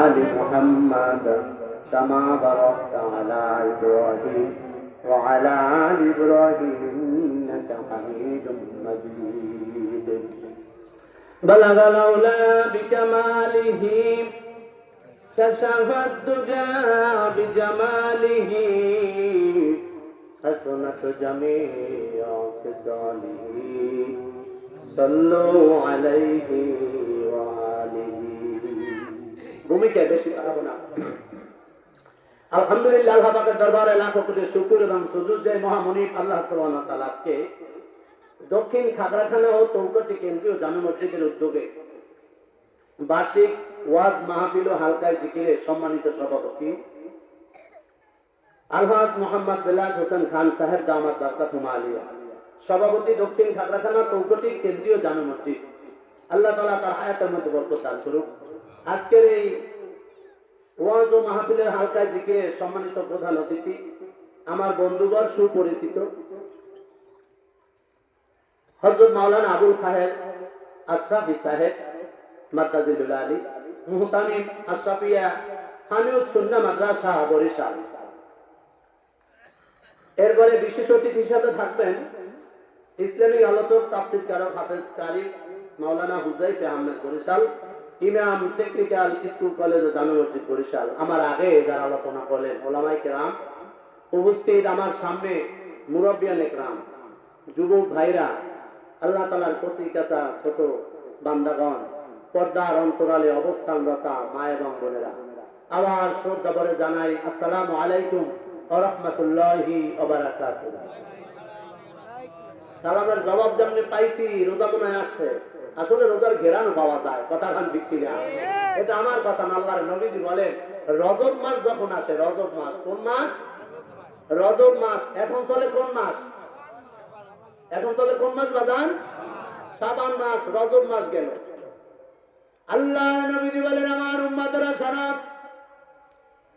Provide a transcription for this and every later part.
آل محمد كما باركت على إبراهيم وعلى آل إبراهيم إنك حميد مجيد بلغ العلا بكماله كشف الدجى بجماله حسنت جميع خصاله صلوا عليه وآله ভূমিকা বেশি পারবো না। আলহামদুলিল্লাহ, আল্লাহ পাকের দরবারে লাখো কোটি শুকর এবং সুজুদ যে মহামনিব আল্লাহ সুবহানাহু ওয়া তাআলা আজকে দক্ষিণ খাগড়াখানা ও তৌকটি কেন্দ্রীয় জামে মসজিদের উদ্যোগে বার্ষিক ওয়াজ মাহফিল ও হালকা জিকিরের সম্মানিত সভাপতি আলহাজ মোহাম্মদ বেলাল হোসেন খান সাহেব দামাত বারকাতুহুম আলিয়া, সভাপতি দক্ষিণ খাগড়াখানা তৌকটি কেন্দ্রীয় জামে মসজিদ, আল্লাহ তাআলা তার হায়াতের মধ্যে বরকত দান করুক। আজকের এই ওয়াজ ও মাহফিলের হালকা জিকিরের সম্মানিত প্রধান অতিথি আমার বন্ধুবর সুপরিচিত হযরত মাওলানা আবুল খায়ের আশরাফি সাহেব মাদ্রাজুল আলী মুহতামিম আশরাফিয়া হামিউস সুন্নাহ মাদ্রাসা বরিশাল। এরপরে বিশেষ অতিথি হিসেবে থাকবেন ইসলামী আলোচক তাফসীরকার হাফেজ কারি মাওলানা হুযাইফা আহমেদ বরিশাল, ইমাম টেকনিক্যাল স্কুল কলেজ ও জামে মসজিদ বরিশাল। আমার আগে যারা আলোচনা করলেন ওলামায়ে কেরাম, উপস্থিত আমার সামনে মুরব্বিয়ানে কেরাম, যুবক ভাইরা, আল্লাহ তাআলার কচি কাঁচা ছোট বান্দাগণ, পর্দার অন্তরালে অবস্থানরতা মা এবং বোনেরা, আবার শ্রদ্ধা ভরে জানাই আসসালামু আলাইকুম ওয়া রাহমাতুল্লাহি ওয়া বারাকাতুহু। সালামের জবাব যেমনি পাইছি রোজা মনে আসছে, আসলে রোজার ঘেরানো পাওয়া যায়, কথা খান ঠিক কিনা? এটা আমার কথা না, আল্লাহর নবীজি বলেন রজব মাস যখন আসে, রজব মাস কোন মাস? রজব মাস। এখন চলে কোন মাস? এখন চলে কোন মাস বাজান? শাবান মাস। রজব মাস গেল, আল্লাহ নবীজি বলেন আমার উম্মতরা সারা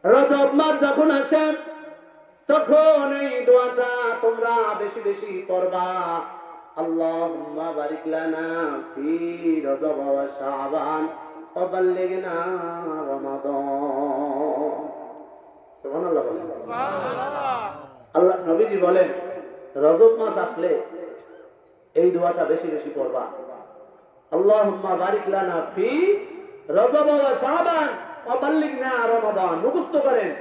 রজব মাস যখন আসে তখন এই দোয়াটা তোমরা বেশি বেশি পড়বা, আল্লাহুম্মা বারিক লানা ফি রজব ওয়া শাবান ওয়া বাল্লিগনা রমাদান। সুবহানাল্লাহ বলেন। সুবহানাল্লাহ। আল্লাহ নবীজি বলেন রজব মাস আসলে এই দোয়াটা বেশি বেশি পড়বা, আল্লাহুম্মা বারিক লানা ফি রজব ওয়া শাবান ওয়া বাল্লিগনা রমাদান। মুখস্থ করেন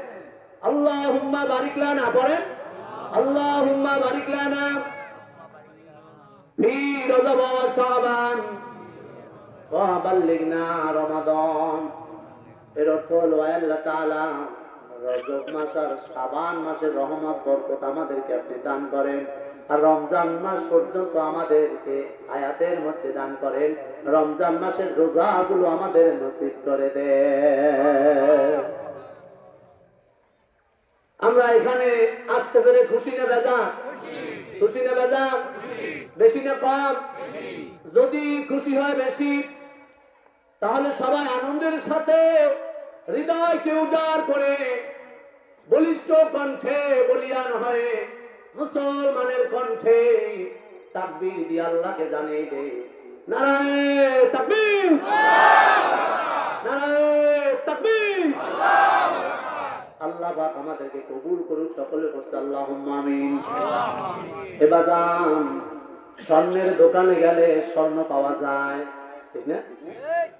আল্লাহুম্মা বারিক লানা, পড়েন আল্লাহুম্মা বারিক লানা ফি রজব ওয়া শাবান ওয়া বাল্লিগনা রমাদান। এর অর্থ হলো আল্লাহ তাআলা রজব মাস আর শাবান মাসের রহমত বরকত আমাদেরকে আপনি দান করেন, আর রমজান মাস পর্যন্ত আমাদেরকে হায়াতের মধ্যে দান করেন, রমজান মাসের রোজাগুলো আমাদের নসিব করে দেন। আমরা এখানে আসতে পেরে খুশি না বেজার? খুশি না বেজার? বেশি না কম? যদি খুশি হয় বেশি, তাহলে সবাই আনন্দের সাথে হৃদয়কে উজাড় করে বলিষ্ঠ কণ্ঠে বলিয়ান হয়ে মুসলমানের কণ্ঠে তাকবীর দিয়ে আল্লাহকে জানিয়ে দে নারায়ে তাকবীর, নারায়ে তাকবীর। আল্লাহ পাক আমাদেরকে কবুল করুক, সকলে বলতে আল্লাহুম্মা আমিন। এবার যান, স্বর্ণের দোকানে গেলে স্বর্ণ পাওয়া যায়, ঠিক না?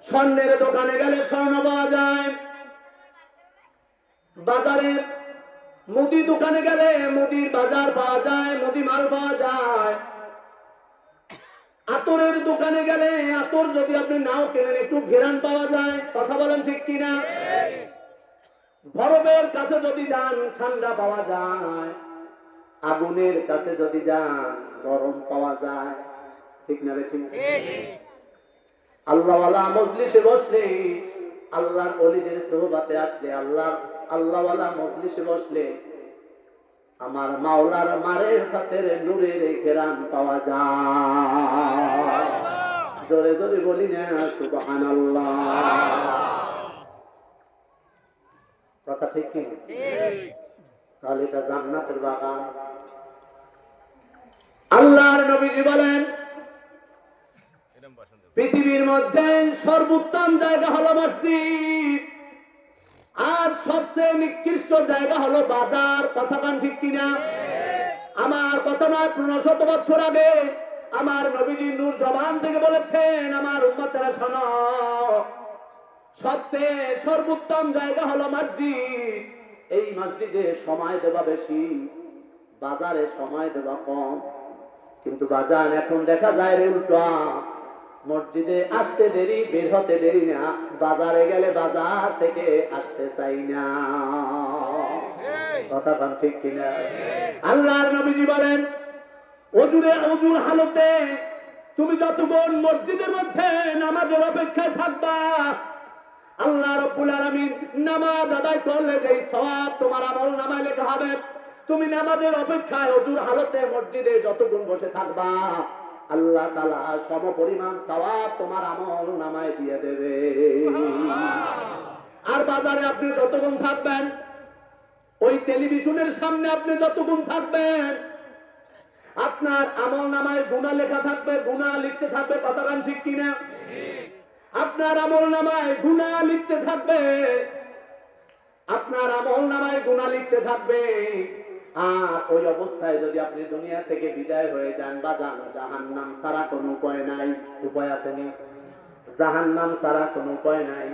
স্বর্ণের দোকানে গেলে স্বর্ণ পাওয়া যায়, বাজারে মুদি দোকানে গেলে মুদির বাজার পাওয়া যায়, মুদি মাল পাওয়া যায়। আতরের দোকানে গেলে আতর যদি আপনি নাও কেনেন একটু ঘেরান পাওয়া যায়, কথা বলেন ঠিক কিনা? বরফের কাছে যদি যান ঠান্ডা পাওয়া যায়, আগুনের কাছে যদি যান গরম পাওয়া যায়, ঠিক না রে? ঠিক। আল্লাহওয়ালা মজলিসে বসলে, আল্লাহর ওলিদের সোহবাতে আসলে, আল্লাহওয়ালা মজলিসে বসলে আমার মাওলার মারের হাতের নূরের ঘেরান পাওয়া যায়। জোরে জোরে বলি না সুবহানাল্লাহ। কথা ঠিক কি? তাহলে এটা জান্নাতের বাগান। আল্লাহর নবীজি বলেন পৃথিবীর মধ্যে সর্বোত্তম জায়গা হলো মসজিদ। সবচেয়ে নিকৃষ্ট জায়গা হলো বাজার। কথা কান ঠিক কিনা? আমার কথা নয়, 1500 বছর আগে আমার নবীজি নূর জবান থেকে বলেছেন, আমার উম্মতেরা শোনো, সবচেয়ে সর্বোত্তম জায়গা হলো মসজিদ। এই মসজিদে সময় দেওয়া বেশি, বাজারে সময় দেওয়া কম। কিন্তু বাজার এখন দেখা যায় রে উল্টা, মসজিদে আসতে দেরি, বের হতে দেরি না, বাজারে গেলে বাজার থেকে আসতে চাই না। কথা বল ঠিক কিনা? আল্লাহর নবীজি বলেন, অজুর হালতে তুমি যতক্ষণ মসজিদের মধ্যে নামাজের অপেক্ষায় থাকবা, আল্লাহ রাব্বুল আলামিন নামাজ আদায় করলে যেই সওয়াব তোমার আমলনামায় লেখা হবে, তুমি নামাজের অপেক্ষায় অজুর হালতে মসজিদে যতক্ষণ বসে থাকবা, আল্লাহ তাআলা সমপরিমাণ সওয়াব তোমার আমলনামায় দিয়ে দেবে। আর বাজারে আপনি যতক্ষণ থাকবেন, ওই টেলিভিশনের সামনে আপনি যতক্ষণ থাকবেন, আপনার আমলনামায় গুনাহ লেখা থাকবে, গুনাহ লিখতে থাকবে। কথা বলেন ঠিক কিনা? আপনার আমলনামায় গুনাহ লিখতে থাকবে, আপনার আমলনামায় গুনাহ লিখতে থাকবে। আর ওই অবস্থায় যদি আপনি দুনিয়া থেকে বিদায় হয়ে যান, বা জাহান্নাম ছাড়া কোনো উপায় নাই। উপায় আসেনি? জাহান্নাম ছাড়া কোনো উপায় নাই।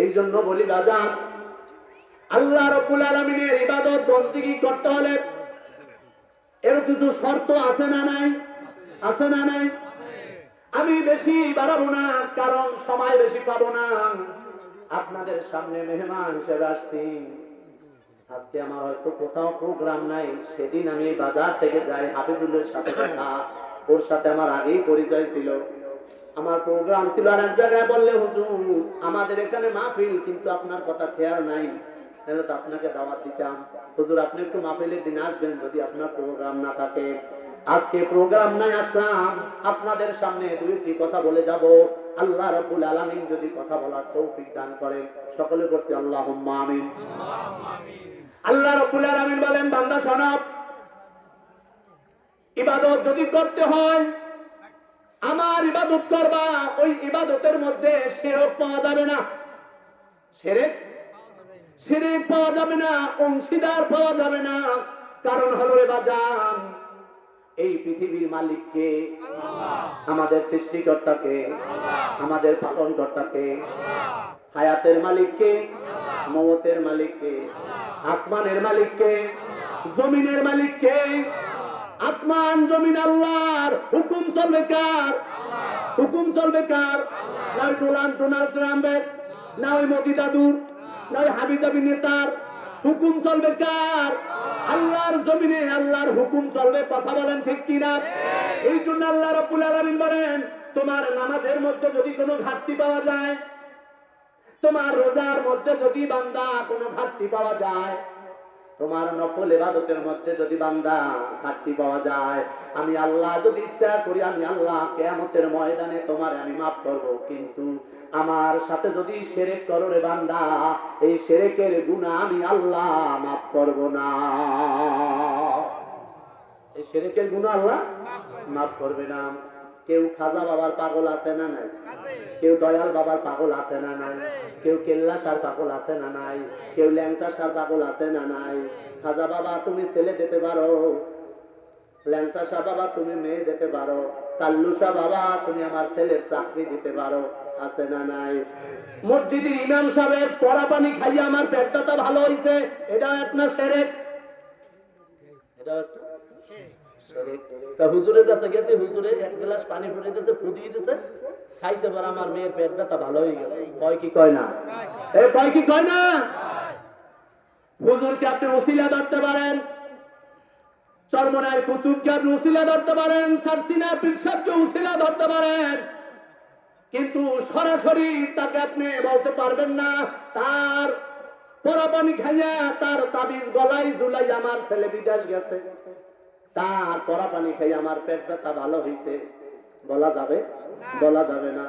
এই জন্য বলি বাজান, আল্লাহ রাব্বুল আলামিনের ইবাদত বন্দেগী করতে হলে এর কিছু শর্ত আছে না নাই? আছে না নাই? আমি বেশি বাড়াবো না, কারণ সময় বেশি পাবো না। আপনাদের সামনে মেহমান হিসেবে আসছি। আজকে আমার হয়তো কোথাও প্রোগ্রাম নাই, সেদিন আমি বাজার থেকে যাই, হাফিজুলের সাথে দেখা, ওর সাথে আমার আগেই পরিচয় ছিল। আমার প্রোগ্রাম ছিল আর এক জায়গায়, বললে হুজুর আমাদের এখানে মাহফিল, কিন্তু আপনার কথা খেয়াল নাই, তাহলে তো আপনাকে দাওয়াত দিতাম। হুজুর আপনি একটু মাহফিলের দিন আসবেন যদি আপনার প্রোগ্রাম না থাকে। আজকে প্রোগ্রাম নাই, আসলাম আপনাদের সামনে দুইটি কথা বলে যাব। আল্লাহ রাব্বুল আলামিন যদি কথা বলার তৌফিক দান করেন, সকলে বলছি আল্লাহুম্মা আমিন। আল্লাহ রাব্বুল আলামিন বলেন, বান্দা শোনো, ইবাদত যদি করতে হয়, আমার ইবাদত করবা, ওই ইবাদতের মধ্যে শিরক পাওয়া যাবে না। শিরক পাওয়া যাবে না, অংশীদার পাওয়া যাবে না। কারণ হলো রে বাজান, এই পৃথিবীর মালিককে, আমাদের সৃষ্টিকর্তাকে, আমাদের পালনকর্তাকে, হায়াতের মালিককে, মওতের মালিককে, আসমানের মালিককে, জমিনের মালিককে। আসমান জমিন আল্লাহর, হুকুম চলবে কার? হুকুম চলবে কার? না ওই ডোনাল্ড ট্রাম্পের, না ওই মোদি দাদুর, না ওই হাবিজাবি নেতার। হুকুম চলবে কার? আল্লাহর জমিনে আল্লাহর হুকুম চলবে। কথা বলেন ঠিক কিনা? এই জন্য আল্লাহ রাব্বুল আলামিন বলেন, তোমার নামাজের মধ্যে যদি কোনো ঘাটতি পাওয়া যায়, তোমার রোজার মধ্যে যদি বান্দা কোনো ঘাটতি পাওয়া যায়, তোমার নফল ইবাদতের মধ্যে যদি বান্দা ঘাটতি পাওয়া যায়, আমি আল্লাহ যদি ইচ্ছা করি, আমি আল্লাহ কিয়ামতের ময়দানে তোমার আমি মাফ করব। কিন্তু আমার সাথে যদি শিরক করো রে বান্দা, এই শিরকের গুনাহ আমি আল্লাহ মাফ করব না। এই শিরকের গুনাহ আল্লাহ মাফ করবে না। কেউ খাজা বাবার পাগল আছে না নাই? কেউ দয়াল বাবার পাগল আছে না নাই? কেউ কেল্লা সার পাগল আছে না নাই? কেউ ল্যাংটা সার পাগল আছে না নাই? খাজা বাবা তুমি ছেলে দিতে পারো, ল্যাংটা শাহ বাবা তুমি মেয়ে দিতে পারো, কাল্লু শাহ বাবা তুমি আমার ছেলের চাকরি দিতে পারো, আছে না নাই? মসজিদের ইমাম সাহেবের পড়া পানি খাইয়ে আমার পেট ব্যথা ভালো হইছে, এটাও একটা শিরক। এটাও একটা তা হুজুরের কাছে গেছে, হুজুরে এক গ্লাস পানি ফুটে দিয়েছে, ফুটিয়ে দিয়েছে, খাইছে, পর আমার মেয়ের পেট ব্যথা ভালো হয়ে গেছে। কয় কি কয় না? এ কয় কি কয় না? হুজুরকে আপনি ওসিলা ধরতে পারেন, চরমনায় কুতুবকে আপনি ওসিলা ধরতে পারেন, সারসিনা পীর সাহেবকে ওসিলা ধরতে পারেন, কিন্তু সরাসরি তাকে আপনি বলতে পারবেন না তার পরা পানি খাইয়া, তার তাবিজ গলায় ঝুলাই আমার ছেলে বিদেশ গেছে, তার পরা পানি খাই আমার পেট ব্যথা ভালো হয়েছে, বলা যাবে? বলা যাবে না।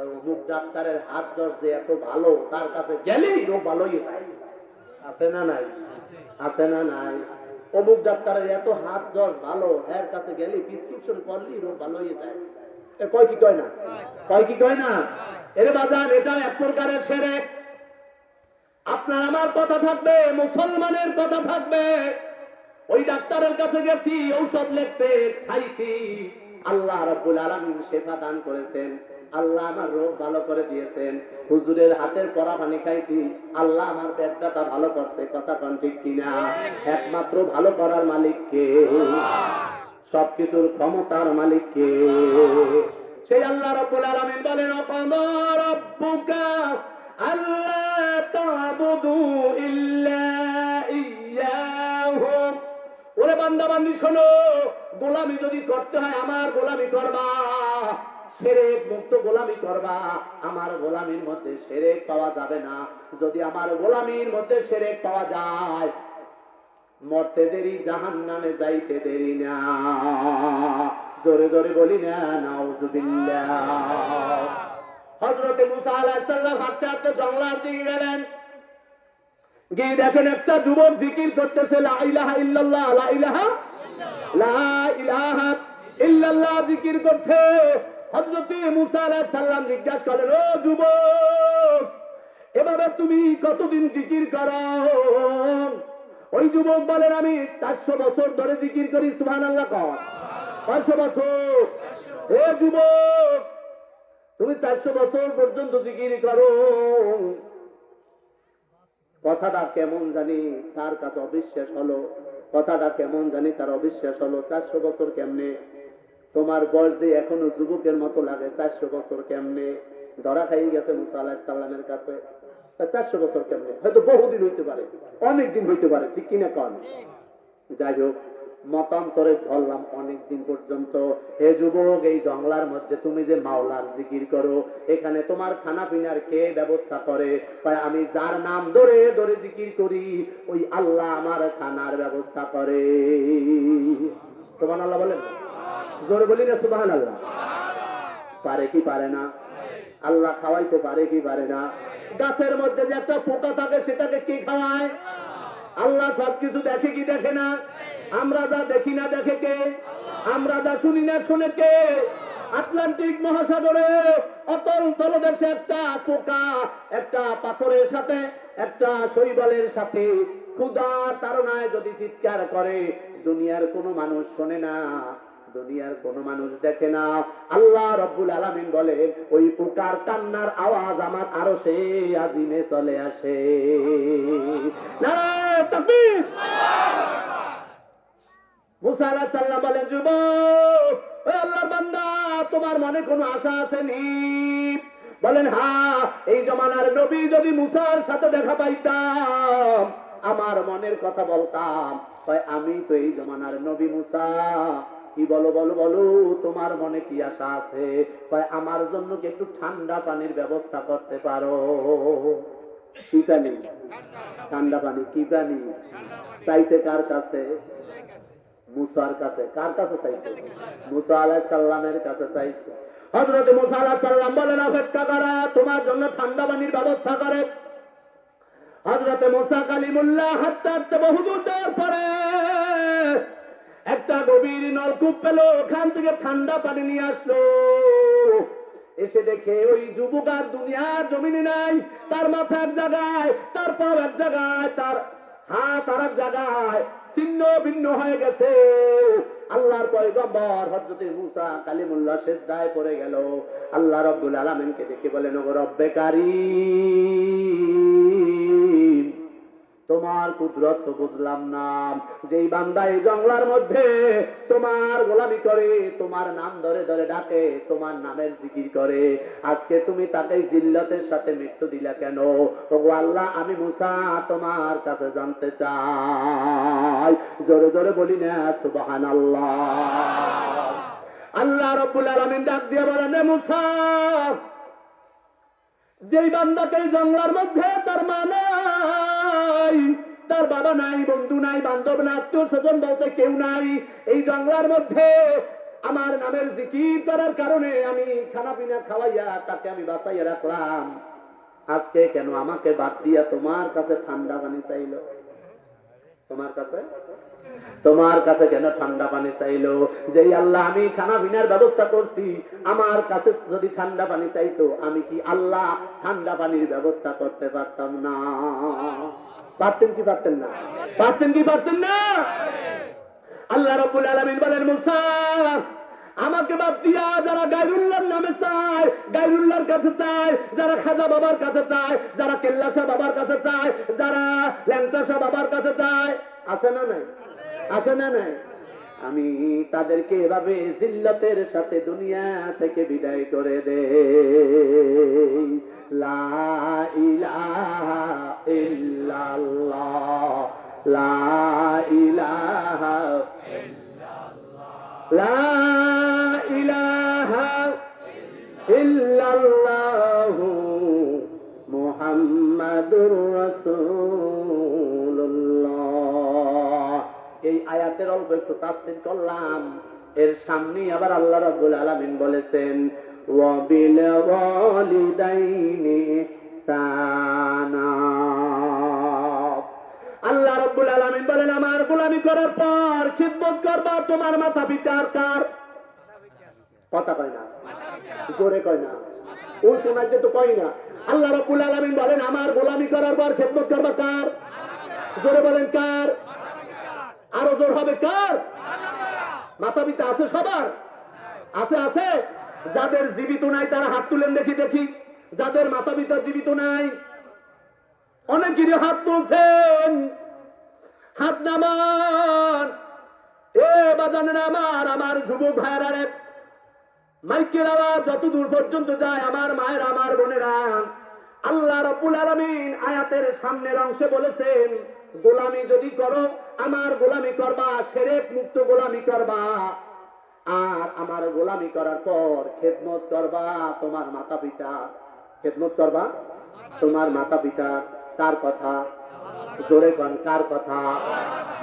অমুক ডাক্তারের হাত জ্বর যে এত ভালো, তার কাছে গেলেই রোগ ভালো হয়ে যায়, আছে না নাই? আছে না নাই? অমুক ডাক্তারের এত হাত জ্বর ভালো, এর কাছে গেলে প্রেসক্রিপশন করলেই রোগ ভালো হয়ে যায়। কয় কি কয় না? কয় কি কয় না? এর বাজার এটা এক প্রকারের শিরক। আপনার আমার কথা থাকবে, মুসলমানের কথা থাকবে। ওই ডাক্তারের কাছে গেছি, ঔষধ লেখছে, খাইছি, আল্লাহ রাব্বুল আলামিন শেফা দান করেছেন, আল্লাহ আমার রোগ ভালো করে দিয়েছেন। হুজুরের হাতের পরা পানি খাইছি, আল্লাহ আমার পেট ব্যথা ভালো করছে। কথা কোন ঠিক কিনা? একমাত্র ভালো করার মালিক কে? সবকিছুর ক্ষমতার মালিক কে? সেই আল্লাহ রাব্বুল আলামিন বলেন, অকাদা রাব্বুকা আল্লা তা'বুদু ইল্লা ইয়্যাহু। ওরে বান্দা বান্দি শোনো, গোলামি যদি করতে হয় আমার গোলামি করবা, শিরক মুক্ত গোলামি করবা। আমার গোলামির মধ্যে শিরক পাওয়া যাবে না। যদি আমার গোলামির মধ্যে শিরক পাওয়া যায়, মরতে দেরি, জাহান্নামে যাইতে দেরি না। জোরে জোরে বলি না নাউজুবিল্লাহ। হযরত মুসা আলাইহিস সালাম হাঁটতে হাঁটতে জঙ্গলের দিকে গেলেন। গিয়ে দেখেন একটা যুবক জিকির করতেছে, লা ইলাহা ইল্লাল্লাহ, লা ইলাহা ইল্লাল্লাহ জিকির করছে। হযরত মুসা আলাইহিস সালাম জিজ্ঞাসা করলেন, ও যুবক, এভাবে তুমি কতদিন জিকির করো? ওই যুবক বলেন, আমি 400 বছর ধরে জিকির করি। সুবহানাল্লাহ কর। 500 বছর। ও যুবক, তুমি 400 বছর পর্যন্ত জিকির করো। কথাটা কেমন জানি তার কাছে অবিশ্বাস হলো। কথাটা কেমন জানি তার অবিশ্বাস হলো। 400 বছর কেমনে? তোমার বয়স দিয়ে এখনো যুবকের মতো লাগে, 400 বছর কেমনে? ধরা খাই গেছে মুসা আলাইহিস সালামের কাছে। 400 বছর কেমনে? হয়তো বহুদিন হইতে পারে, অনেক দিন হইতে পারে, ঠিক কিনা কন? যাই হোক, মতান্তরে ধরলাম অনেক দিন পর্যন্ত। হে যুবক, এই জঙ্গলার মধ্যে তুমি যে মাওলার জিকির করো, এখানে তোমার খানা পিনার কে ব্যবস্থা করে? তাই আমি যার নাম ধরে ধরে জিকির করি, ওই আল্লাহ আমার খানার ব্যবস্থা করে। সুবহানাল্লাহ বলেন, জোরে বলি না সুবহানাল্লাহ। পারে কি পারে না? আল্লাহ খাওয়াইতে পারে কি পারে না? গাছের মধ্যে যে একটা পোকা থাকে, সেটাকে কে খাওয়ায়? আল্লাহ। সবকিছু দেখে কি দেখে না? আমরা যা দেখি না দেখে কে? আমরা যা শুনি না শুনে কে? আটলান্টিক মহাসাগরে অতল তলদেশে একটা পোকা একটা পাথরের সাথে, একটা শৈবালের সাথে ক্ষুধার তাড়নায় যদি চিৎকার করে, দুনিয়ার কোনো মানুষ শোনে না, দুনিয়ার কোনো মানুষ দেখে না। আল্লাহ রব্বুল আলামিন বলে, ওই পোকার কান্নার আওয়াজ আমার আরশে আজিমে চলে আসে। নারে তাকবীর। মুসা আলাইহিস সালাম বলেন, যুবক, ওই আল্লাহর বান্দা, তোমার মনে কোনো আশা আসেনি? বলেন, হ্যাঁ, এই জমানার নবী যদি মুসার সাথে দেখা পাইতাম, আমার মনের কথা বলতাম। আমি তো এই জমানার নবী মুসা। কি বলো বলো বলো, তোমার মনে কি আশা আছে? আমার জন্য কি একটু ঠান্ডা পানির ব্যবস্থা করতে পারো? কি পানি? ঠান্ডা পানি। কি পানি চাইছে? কার কাছে? মুসার কাছে। কার কাছে চাইছে? মুসা আলাইহিস সালামের কাছে চাইছে। হযরত মুসা আলাইহিস সালাম বলেন, অপেক্ষা করা, তোমার জন্য ঠান্ডা পানির ব্যবস্থা করে। হযরত মুসা কালিমুল্লাহ হাঁটতে হাঁটতে বহুদূর যাওয়ার পরে একটা গভীর নলকূপ পেল, ওখান থেকে ঠান্ডা পানি নিয়ে আসলো। এসে দেখে ওই যুবক আর দুনিয়ার জমিনে নাই। তার মাথা এক জায়গায়, তার পা এক জায়গায়, তার হাত আর এক জায়গায়, ছিন্ন ভিন্ন হয়ে গেছে। আল্লাহর পয়গম্বর হযরত মুসা কালিমুল্লাহ সিজদায় পড়ে গেল। আল্লাহ রাব্বুল আলামিনকে দেখে বলেন, ও রব্বে কারীম, তোমার কুদরত তো বুঝলাম না। যেই বান্দা এই জঙ্গলার মধ্যে তোমার গোলামি করে, তোমার নাম ধরে ধরে ডাকে, তোমার নামের জিকির করে, আজকে তুমি তাকে জিল্লতের সাথে মৃত্যু দিলা কেন? ওগো আল্লাহ, আমি মুসা তোমার কাছে জানতে চাই। জোরে জোরে বলি না সুবহানাল্লাহ। আল্লাহ রাব্বুল আলামিন ডাক দিয়ে বলেন, মুসা, যেই বান্দাকে এই জঙ্গলার মধ্যে তার মা নাই, তার বাবা নাই, বন্ধু নাই, বান্ধব না, আত্মীয় স্বজন বলতে কেউ নাই, এই জঙ্গলার মধ্যে আমার নামের জিকির করার কারণে আমি খানা পিনা খাওয়াইয়া তাকে আমি বাঁচাইয়া রাখলাম, আজকে কেন আমাকে বাদ দিয়া তোমার কাছে ঠান্ডা পানি চাইলো? তোমার কাছে? তোমার কাছে কেন ঠান্ডা পানি চাইলো? যে আল্লাহ আমি খানা পিনার ব্যবস্থা করছি, আমার কাছে যদি ঠান্ডা পানি চাইতো, আমি কি আল্লাহ ঠান্ডা পানির ব্যবস্থা করতে পারতাম না? পারতেন কি পারতেন না? পারতেন কি পারতেন না? আল্লাহ রাব্বুল আলামিন বলেন, মুসা আমাকে বাদ দিয়া যারা গায়রুল্লাহর নামে চায়, গায়রুল্লাহর কাছে চায়, যারা খাজা বাবার কাছে চায়, যারা কেল্লা শাহ বাবার কাছে চায়, যারা ল্যাংটা শাহ বাবার কাছে চায়, আছে না নাই? আছে না নাই? আমি তাদেরকে এভাবে জিল্লতের সাথে দুনিয়া থেকে বিদায় করে দেই। লা ইলাহা ইল্লাল্লাহ, লা ইলাহা লা ইলাহা ইল্লাল্লাহু মুহাম্মাদুর রাসূলুল্লাহ। এই আয়াতের অল্প একটু তাফসীর করলাম। এর সামনেই আবার আল্লাহ রাব্বুল আলামিন বলেছেন, ওয়া বিল ওয়ালিদাইনি ইহসানা। আল্লাহ রাব্বুল আলামিন বলেন, আমার গোলামি করার পর খিদমত করবা তোমার মাতা পিতার। কার কথা কয় না? জোরে কয় না? ওই তোমাকে তো কয় না। আল্লাহ রাব্বুল আলামিন বলেন, আমার গোলামি করার পর খিদমত করবা কার? জোরে বলেন কার? আরো জোর হবে কার? মাতা পিতা আছে সবার? আছে আছে। যাদের জীবিত নাই তারা হাত তুলেন দেখি দেখি। যাদের মাতা পিতা জীবিত নাই অনেকেরই হাত তুলছেন। হাত নামান। এ বাজানের আমার যুবক ভাইয়েরা, মাইকের আওয়াজ যত দূর পর্যন্ত যায়, আমার মায়ের, আমার বোনেরা, আল্লাহ রাব্বুল আলামিন আয়াতের সামনের অংশে বলেছেন, গোলামি যদি করো আমার গোলামি করবা, শিরক মুক্ত গোলামি করবা, আর আমার গোলামি করার পর খেদমত করবা তোমার মাতা পিতা। খেদমত করবা তোমার মাতা পিতা। কার কথা? জোরে কোন কার কথা?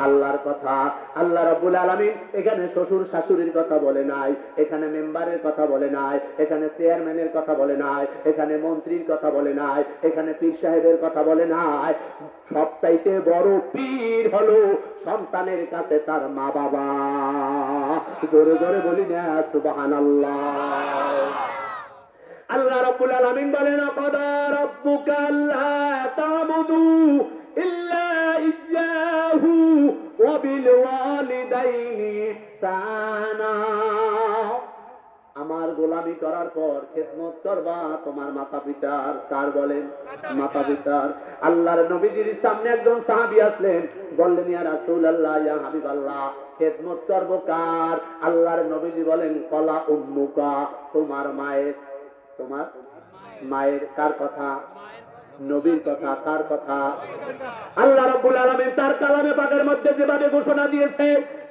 আল্লাহর কথা। আল্লাহ রাব্বুল আলামিন এখানে শ্বশুর শাশুড়ির কথা বলে নাই, এখানে মেম্বারের কথা বলে নাই, এখানে চেয়ারম্যানের কথা বলে নাই, এখানে মন্ত্রীর কথা বলে নাই, এখানে পীর সাহেবের কথা বলে নাই। সবচাইতে বড় পীর হলো সন্তানের কাছে তার মা বাবা। জোরে জোরে বলি না সুবহানাল্লাহ। আল্লাহ রাব্বুল আলামিন বলেন, ক্বাদা রাব্বুকা আল্লা তা'বুদু ইল্লা ইয়্যাহু ওয়া বিল ওয়ালিদাইনি ইহসানা। আমার গোলামি করার পর খেদমত করবা তোমার মাতা পিতার। কার বলেন? মাতা পিতার। আল্লাহর নবীজির সামনে একজন সাহাবী আসলেন, বললেন, ইয়া রাসূলুল্লাহ, ইয়া হাবিবাল্লাহ, খেদমত করব কার? আল্লাহর নবীজি বলেন, কলা উম্মুকা, তোমার মায়ের। তোমার মায়ের। কার কথা? নবীর কথা। কার কথা? আল্লাহ রাব্বুল আলামিন তার কালামে পাকের মধ্যে যেভাবে ঘোষণা দিয়েছে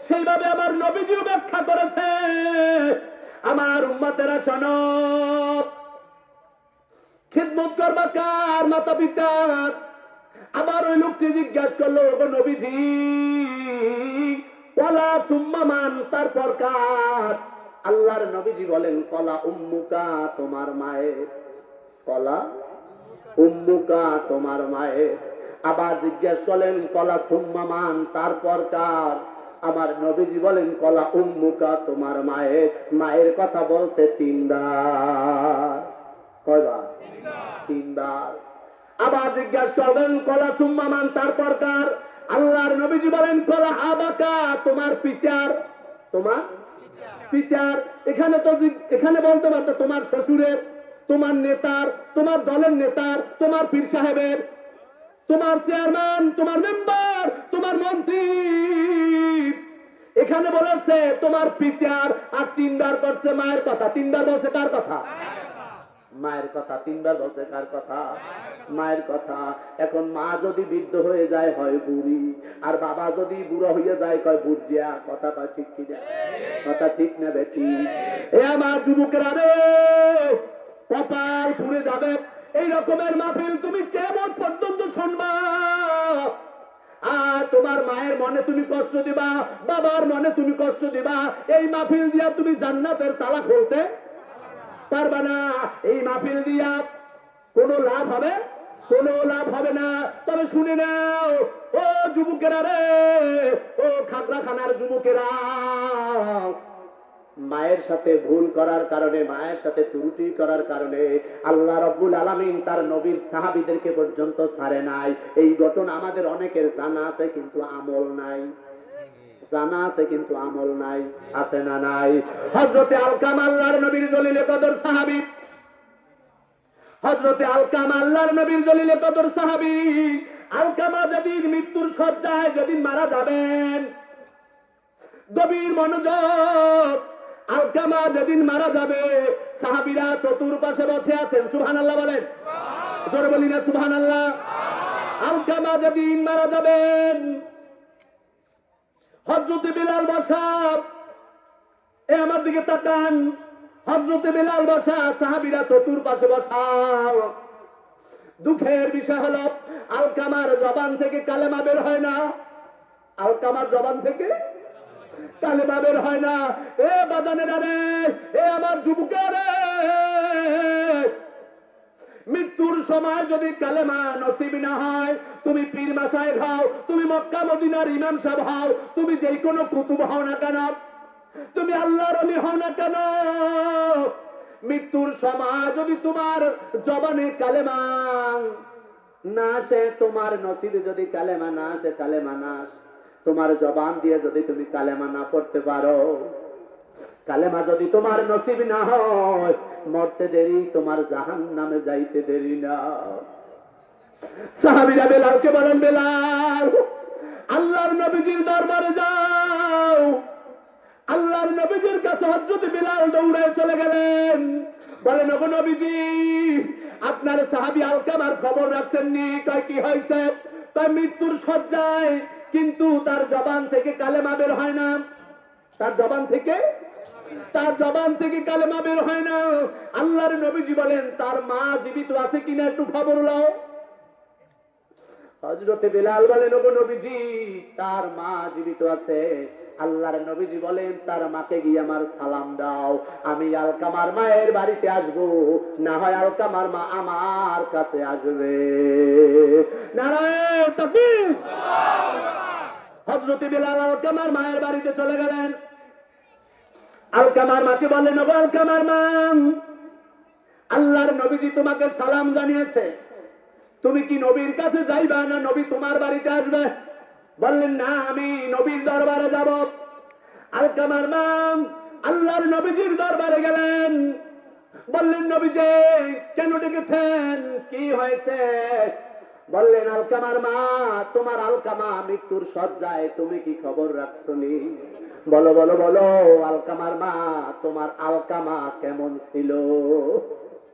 সেইভাবে আমার নবীজিও ব্যাখ্যা করেছে। আমার উম্মতেরা শোনো, খিদমত করবা কার? মাতা পিতার। আবার ওই লোকটি জিজ্ঞাসা করলো, ওগো নবীজি, কলা সুম্মা মান, তারপর কার? আল্লাহর নবীজি বলেন, কলা উম্মুকা, তোমার মায়ের। কলা উম্মুকা, তোমার মায়ের। আবার জিজ্ঞাসা করলেন, কলা সুম্মা মান, তারপর কার? আমার নবীজি বলেন, কলা উম্মুকা, তোমার মায়ের। মায়ের কথা বলছে তিনবার। কয়বার? তিনবার। আবার জিজ্ঞাসা করবেন, কলা সুম্মা মান, তারপর কার? আল্লাহর নবীজি বলেন, কলা আবাকা, তোমার পিতার। তোমার পিতার। এখানে তো এখানে বলতে পারতো তোমার শ্বশুরের, তোমার নেতার, তোমার দলের নেতার, তোমার পীর সাহেবের, তোমার চেয়ারম্যান, তোমার মেম্বার, তোমার মন্ত্রী। এখানে বলেছে তোমার পিতার, আর তিনবার করছে মায়ের কথা। তিনবার বলছে কার কথা? মায়ের কথা। তিনবার বলছে কার কথা? মায়ের কথা। এখন মা যদি বৃদ্ধ হয়ে যায় হয় বুড়ি, আর বাবা যদি বুড়ো হয়ে যায় কয় বুড়িয়া। কথা কয় ঠিক কি? কথা ঠিক না বেটি? এ আমার যুবকেরা রে, কপাল পুড়ে যাবে। এই রকমের মাহফিল তুমি কেমন পর্যন্ত শুনবা? আর তোমার মায়ের মনে তুমি কষ্ট দিবা, বাবার মনে তুমি কষ্ট দিবা। এই মাহফিল দিয়া তুমি জান্নাতের তালা খুলতে পারবা না। এই মাহফিল দিয়া কোনো লাভ হবে কোনো লাভ হবে না। তবে শুনে নাও ও যুবকেরা রে, ও খাগড়াখানার যুবকেরা, মায়ের সাথে ভুল করার কারণে, মায়ের সাথে ত্রুটি করার কারণে আল্লাহ রাব্বুল আলামিন তার নবীর সাহাবীদেরকে পর্যন্ত ছাড়ে নাই। এই ঘটনা আমাদের অনেকের জানা আছে কিন্তু আমল নাই, জানা আছে কিন্তু আমল নাই। আছে না নাই? হযরতে আলকামা আল্লাহর নবীর জলিলে কদর সাহাবী, হযরতে আলকামা আল্লাহর নবীর জলিলে কদর সাহাবী। আলকামা যেদিন মৃত্যুর শয্যায় যেদিন মারা যাবেন, গভীর মনোযোগ, আলকামা যেদিন মারা যাবে সাহাবীরা চতুর্পাশে বসে আছেন। সুবহানাল্লাহ বলেন, জোরে বলি না সুবহানাল্লাহ। আলকামা যেদিন মারা যাবেন, হযরতে বিলাল বসা, এ আমার দিকে তাকান, হযরতে বিলাল বসা, সাহাবীরা চতুর্পাশে বসা। দুঃখের বিষয় হলো আলকামার জবান থেকে কালেমা বের হয় না, আলকামার জবান থেকে কালেমা বের হয় না। এ বাজানেরা রে, এ আমার যুবকেরা রে, মৃত্যুর সময় যদি কালেমা নসিব না হয়, তুমি পীর মাসায় হও, তুমি মক্কা মদিনার ইমাম সাহেব হও, তুমি যে কোনো কুতুব হও না কেন, তুমি আল্লাহর ওলি হও না কেন, মৃত্যুর সময় যদি তোমার জবানে কালেমা না আসে, তোমার নসিবে যদি কালেমা না আসে, কালেমা না আসে, তোমার জবান দিয়ে যদি তুমি কালেমা না পড়তে পারো, কালেমা যদি তোমার নসিব না হয়, মরতে দেরি, তোমার জাহান্নামে যাইতে দেরি না। সাহাবীরা বেলালকে বলেন, বেলাল আল্লাহর নবীজির দরবারে যাও। আল্লাহর নবীজির কাছে হযরত বিলাল দৌড়ে চলে গেলেন। বলেন, ওগো নবীজি, আপনার সাহাবী আলকামার খবর রাখছেননি? কয় কি হয়েছে? কয় মৃত্যুর শয্যায়, কিন্তু তার জবান থেকে কালেমা বের হয় না, তার জবান থেকে কালেমা বের হয় না। আল্লাহর নবীজি বলেন, তার মা জীবিত আছে কিনা একটু খবর লও। হযরতে বিলাল বলেন, ওগো নবীজি, তার মা জীবিত আছে। আল্লাহর নবীজি বলেন, তার মাকে গিয়ে আমার সালাম দাও, আমি আলকামার মায়ের বাড়িতে আসবো, না হয় আলকামার মা আমার কাছে আসবে। নারায়ে তাকবীর। হযরতে বিলাল আলকামার মায়ের বাড়িতে চলে গেলেন। আলকামার মাকে বললেন, ওগো আলকামার মা, আল্লাহর নবীজি তোমাকে সালাম জানিয়েছে, তুমি কি নবীর কাছে যাইবা না নবী তোমার বাড়িতে আসবে? বললেন, না, আমি নবীর দরবারে যাব। আলকামার মা আল্লাহর নবীজির দরবারে গেলেন। বললেন, নবীজি কেন ডেকেছেন, কি হয়েছে? বললেন, আলকামার মা, তোমার আলকামা মৃত্যুর শয্যায়, তুমি কি খবর রাখছনি? বলো বলো বলো আলকামার মা, তোমার আলকামা কেমন ছিল?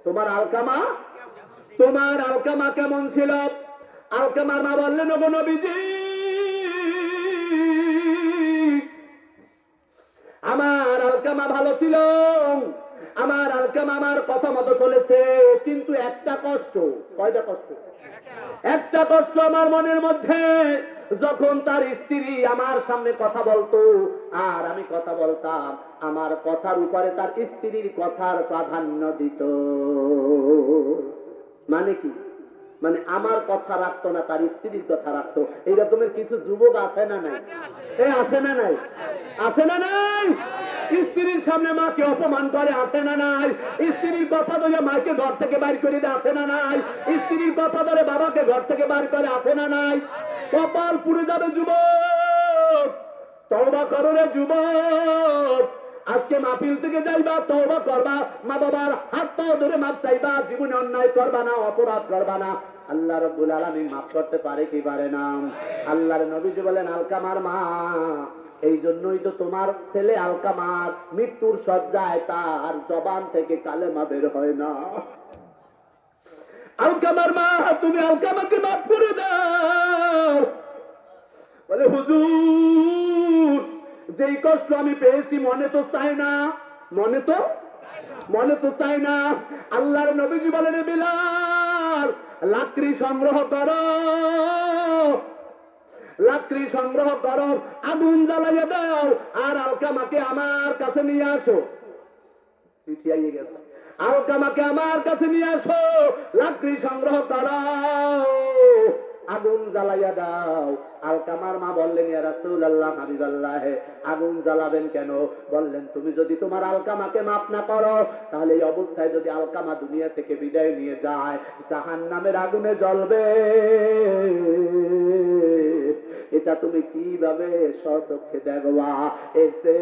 তোমার আলকামা কেমন ছিল? আলকামার মা বললেন, ওগো নবীজি, আমার আলকামা ভালো ছিল, আমার আলকামা আমার কথা মতো চলেছে, কিন্তু একটা কষ্ট। কয়টা কষ্ট? একটা কষ্ট আমার মনের মধ্যে। যখন তার স্ত্রী আমার সামনে কথা বলতো আর আমি কথা বলতাম, আমার কথার উপরে তার স্ত্রীর কথার প্রাধান্য দিত। মানে কি? মানে আমার কথা রাখতো না, তার স্ত্রীর কথা রাখতো। এই রকমের কিছু যুবক আছে না নাই? আছে না নাই? আছে না নাই? স্ত্রীর সামনে মাকে অপমান করে, আছে না নাই? স্ত্রীর কথা ধরে মাকে ঘর থেকে বাইর করে দেয়, আছে না নাই? স্ত্রীর কথা ধরে বাবাকে ঘর থেকে বাইর করে, আছে না নাই? কপাল পুড়ে যাবে যুবক, তওবা করো রে যুবক। আজকে মাহফিল থেকে যাইবা, তওবা করবা, মা বাবার হাত পা ধরে মাপ চাইবা, জীবনে অন্যায় করবা না, অপরাধ করবা না। আল্লাহ রাব্বুল আলামিন মাফ করতে পারে কি পারে না? আল্লাহর নবীজি বলেন, আলকামার মা, এই জন্যই তো তোমার ছেলে আলকামার মৃত্যুর শয্যায় তার জবান থেকে কালেমা বের হয় না। আলকামার মা, তুমি আলকামাকে মাফ করে দাও। বলে, হুজুর, যেই কষ্ট আমি পেয়েছি মনে তো চাই না, মনে তো চাই না। আল্লাহর নবীজি বলেন, বিলাল, লাকড়ি সংগ্রহ করো, লাকড়ি সংগ্রহ করো, আগুন জ্বালাইয়া দাও, আর আলকামাকে আমার কাছে নিয়ে আসো। চিঠি আইয়ে গেছে। আলকামাকে আমার কাছে নিয়ে আসো, লাকড়ি সংগ্রহ করো, আগুন জ্বালাইয়া দাও। আলকামার মা বললেন, ইয়া রাসূলুল্লাহ, হাবিবাল্লাহ, আগুন জ্বালাবেন কেন? বললেন, তুমি যদি তোমার আলকামাকে মাফ না করো, তাহলে এই অবস্থায় যদি আলকামা দুনিয়া থেকে বিদায় নিয়ে যায়, জাহান্নামের আগুনে জ্বলবে। এটা তুমি কিভাবে স্বচক্ষে দেখবা? এসে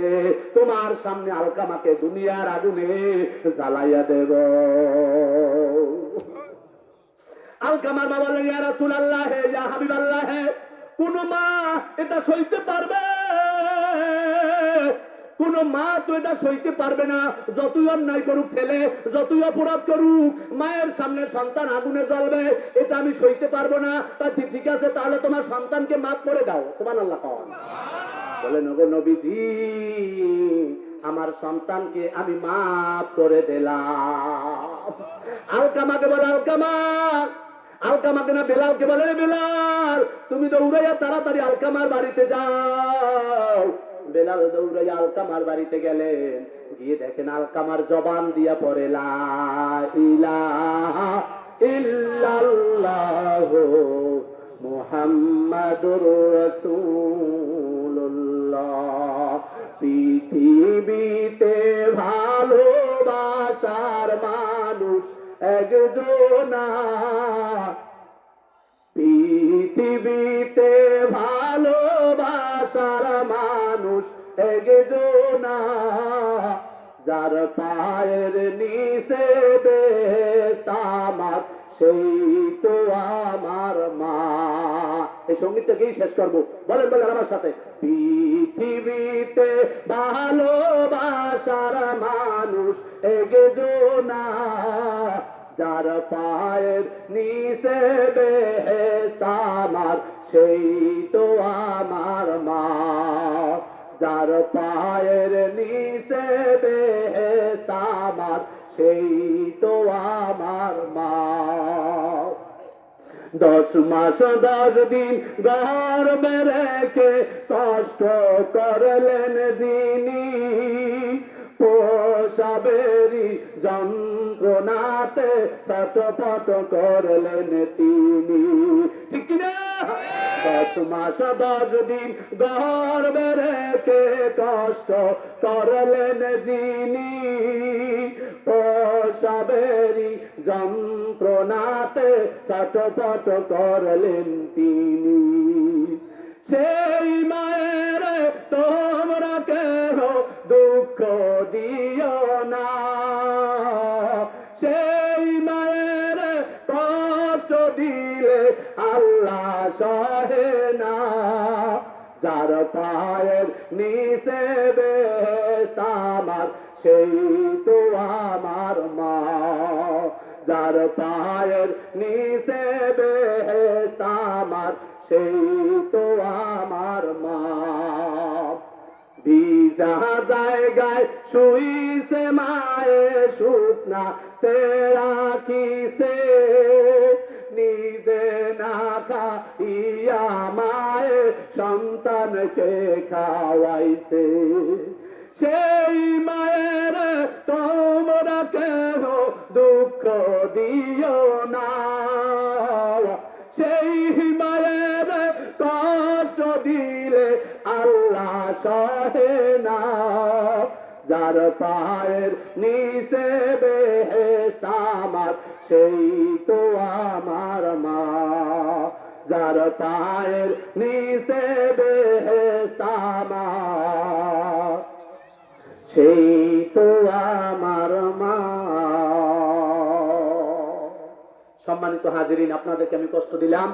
তোমার সামনে আলকামাকে দুনিয়ার আগুনে জ্বালাইয়া দেব। আলকামার মা বলেন, ইয়া রাসূলুল্লাহ, ইয়া হাবিবাল্লাহ, কোন মা এটা সইতে পারবে? কোন মা তো এটা সইতে পারবে না। যতই অন্যায় করুক ছেলে, যতই অপরাধ করুক, মায়ের সামনে সন্তান আগুনে জ্বলবে, এটা আমি সইতে পারবো না। তা ঠিক আছে, তাহলে তোমার সন্তানকে মাফ করে দাও। সুবহানাল্লাহ। বলেন, ওগো নবীজি, আমার সন্তানকে আমি মাফ করে দিলাম। আলকামাকে বলে, আলকামাকে না বেলালকে বলে, বেলাল তুমি দৌড়াইয়া তাড়াতাড়ি আলকামার বাড়িতে যাও। বেলাল দৌড়াইয়া আলকামার বাড়িতে গেলেন, গিয়ে দেখেন আলকামার জবান দিয়া পড়ে, লা ইলাহা ইল্লাল্লাহু মুহাম্মাদুর রাসূলুল্লাহ। পৃথিবীতে ভালোবাসার মানুষ একজনা, পৃথিবীতে ভালোবাসার মানুষ একজনা, যার পায়ের নিচে বেহেশত আমার, সেই তো আমার মা। এই সঙ্গীতটাকেই শেষ করবো। বলেন আমার সাথে, পৃথিবীতে ভালোবাসার মানুষ একজনা, যার পায়ের নিচে বেহেশত আমার, সেই তো আমার মা। যার পায়ের নিচে বেহেশত আমার, সেই তো আমার মা। 10 মাস 10 দিন গর্ভে রেখে কষ্ট করলেন যিনি, প্রসবেরই যন্ত্রণাতে ছটফট করলেন তিনি। ঠিক না? 10 মাস 10 দিন গর্ভে রেখে কষ্ট করলেন যিনি, প্রসবেরই যন্ত্রণাতে ছটফট করলেন তিনি। সেই মায়ের তোমরা কেহ দুঃখ দিও না, সেই মায়ের কষ্ট দিলে আল্লাহ সহে না। যার পায়ের নিচে বেহেশত আমার, সেই তো আমার মা। যার পায়ের নিচে বেহেশত আমার, সেই তো আমার মা। ভিজা জায়গায় শুইছে মায়ে, শুকনা তেরা কিসে, নিজে না খাইয়া মায়ে সন্তানকে খাওয়াইছে। সেই মায়ের তোমরা কেহ দুঃখ দিও না, সেই মায়ের কষ্ট দিলে আল্লাহ সহে না। যার পায়ের নিচে বেহেশত আমার, সেই তো আমার মা। যার পায়ের নিচে বেহেশত আমার, সেই তো আমার মা। সম্মানিত হাজিরিন, আপনাদেরকে আমি কষ্ট দিলাম।